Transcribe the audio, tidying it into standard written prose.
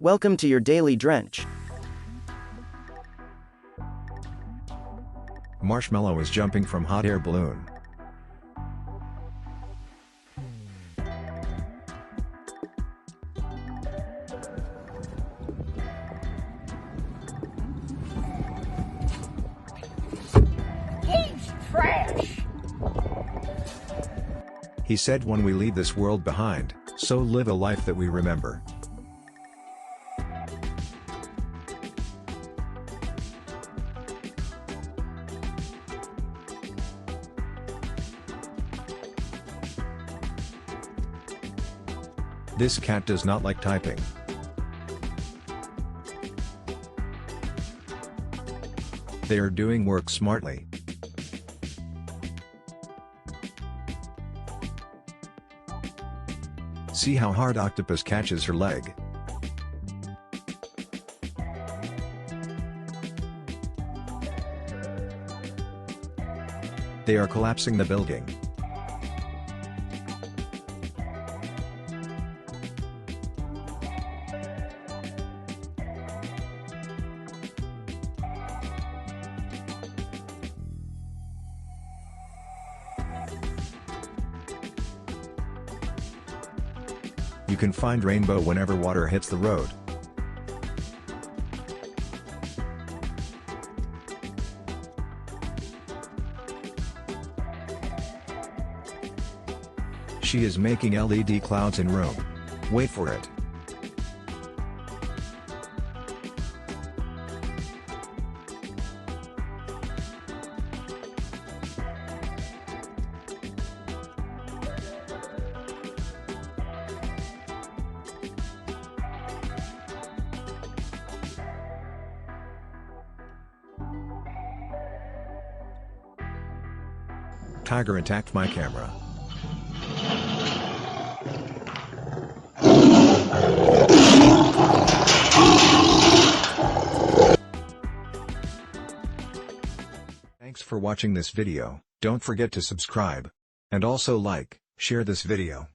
Welcome to your daily Drench. Marshmallow is jumping from hot air balloon. He's trash! He said, when we leave this world behind, so live a life that we remember. This cat does not like typing. They are doing work smartly. See how hard Octopus catches her leg. They are collapsing the building. You can find rainbow whenever water hits the road. She is making LED clouds in room. Wait for it. Tiger attacked my camera. Thanks for watching this video. Don't forget to subscribe. And also like, share this video.